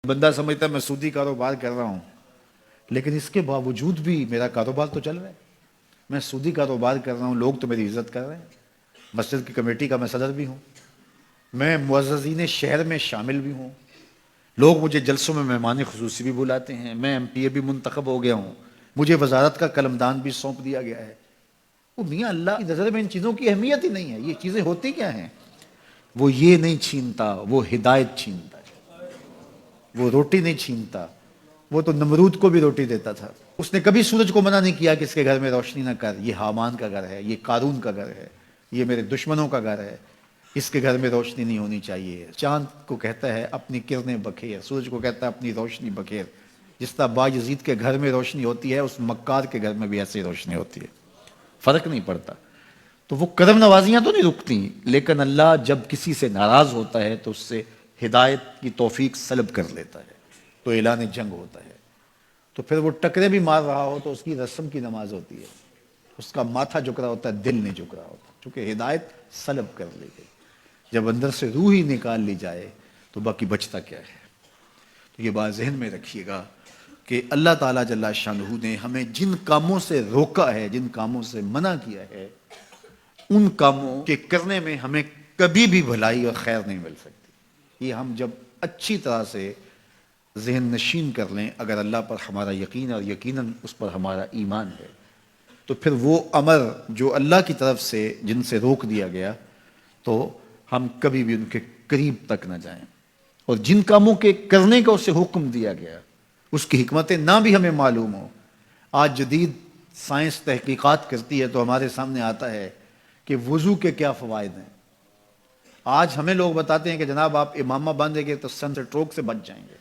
بندہ سمجھتا ہے میں سودی کاروبار کر رہا ہوں، لیکن اس کے باوجود بھی میرا کاروبار تو چل رہا ہے. میں سودی کاروبار کر رہا ہوں، لوگ تو میری عزت کر رہے ہیں. مسجد کی کمیٹی کا میں صدر بھی ہوں، میں معززین شہر میں شامل بھی ہوں، لوگ مجھے جلسوں میں مہمان خصوصی بھی بلاتے ہیں، میں ایم پی اے بھی منتخب ہو گیا ہوں، مجھے وزارت کا قلمدان بھی سونپ دیا گیا ہے. وہ میاں اللہ کی نظر میں ان چیزوں کی اہمیت ہی نہیں ہے. یہ چیزیں ہوتی کیا ہیں؟ وہ یہ نہیں چھینتا، وہ ہدایت چھینتا ہے. وہ روٹی نہیں چھینتا، وہ تو نمرود کو بھی روٹی دیتا تھا. اس نے کبھی سورج کو منع نہیں کیا کہ اس کے گھر میں روشنی نہ کر، یہ حامان کا گھر ہے، یہ قارون کا گھر ہے، یہ میرے دشمنوں کا گھر ہے، اس کے گھر میں روشنی نہیں ہونی چاہیے. چاند کو کہتا ہے اپنی کرنیں بکھیر، سورج کو کہتا ہے اپنی روشنی بکھیر. جس طرح باجزید کے گھر میں روشنی ہوتی ہے، اس مکار کے گھر میں بھی ایسی روشنی ہوتی ہے، فرق نہیں پڑتا. تو وہ کرم نوازیاں تو نہیں رکتی، لیکن اللہ جب کسی سے ناراض ہوتا ہے تو اس سے ہدایت کی توفیق سلب کر لیتا ہے، تو اعلان جنگ ہوتا ہے. تو پھر وہ ٹکرے بھی مار رہا ہو تو اس کی رسم کی نماز ہوتی ہے، اس کا ماتھا جھک رہا ہوتا ہے، دل نہیں جھک رہا ہوتا، چونکہ ہدایت سلب کر لی گئی. جب اندر سے روح ہی نکال لی جائے تو باقی بچتا کیا ہے؟ تو یہ بات ذہن میں رکھیے گا کہ اللہ تعالیٰ جل شانہ نے ہمیں جن کاموں سے روکا ہے، جن کاموں سے منع کیا ہے، ان کاموں کے کرنے میں ہمیں کبھی بھی بھلائی اور خیر نہیں مل سکتی. یہ ہم جب اچھی طرح سے ذہن نشین کر لیں، اگر اللہ پر ہمارا یقین اور یقیناً اس پر ہمارا ایمان ہے، تو پھر وہ امر جو اللہ کی طرف سے جن سے روک دیا گیا تو ہم کبھی بھی ان کے قریب تک نہ جائیں. اور جن کاموں کے کرنے کا اسے حکم دیا گیا، اس کی حکمتیں نہ بھی ہمیں معلوم ہو. آج جدید سائنس تحقیقات کرتی ہے تو ہمارے سامنے آتا ہے کہ وضو کے کیا فوائد ہیں. آج ہمیں لوگ بتاتے ہیں کہ جناب آپ امامہ باندھیں گے تو سن سٹروک سے بچ جائیں گے.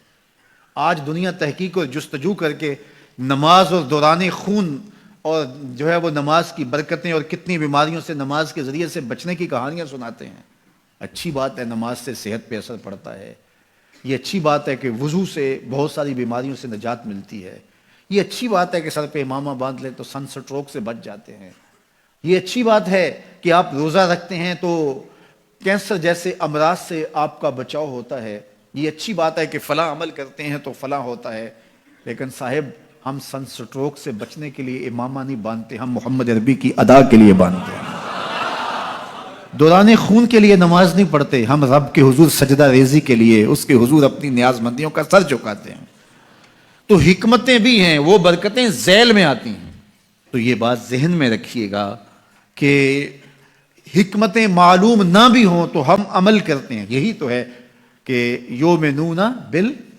آج دنیا تحقیق اور جستجو کر کے نماز اور دوران خون اور جو ہے وہ نماز کی برکتیں اور کتنی بیماریوں سے نماز کے ذریعے سے بچنے کی کہانیاں سناتے ہیں. اچھی بات ہے، نماز سے صحت پہ اثر پڑتا ہے. یہ اچھی بات ہے کہ وضو سے بہت ساری بیماریوں سے نجات ملتی ہے. یہ اچھی بات ہے کہ سر پہ امامہ باندھ لیں تو سن سٹروک سے بچ جاتے ہیں. یہ اچھی بات ہے کہ آپ روزہ رکھتے ہیں تو کینسر جیسے امراض سے آپ کا بچاؤ ہوتا ہے. یہ اچھی بات ہے کہ فلاں عمل کرتے ہیں تو فلاں ہوتا ہے. لیکن صاحب ہم سن سٹروک سے بچنے کے لیے امامہ نہیں باندھتے، ہم محمد عربی کی ادا کے لیے باندھتے ہیں. دوران خون کے لیے نماز نہیں پڑھتے، ہم رب کے حضور سجدہ ریزی کے لیے اس کے حضور اپنی نیاز مندیوں کا سر جھکاتے ہیں. تو حکمتیں بھی ہیں، وہ برکتیں ذیل میں آتی ہیں. تو یہ بات ذہن میں رکھیے گا کہ حکمتیں معلوم نہ بھی ہوں تو ہم عمل کرتے ہیں. یہی تو ہے کہ یومنون بالغیب.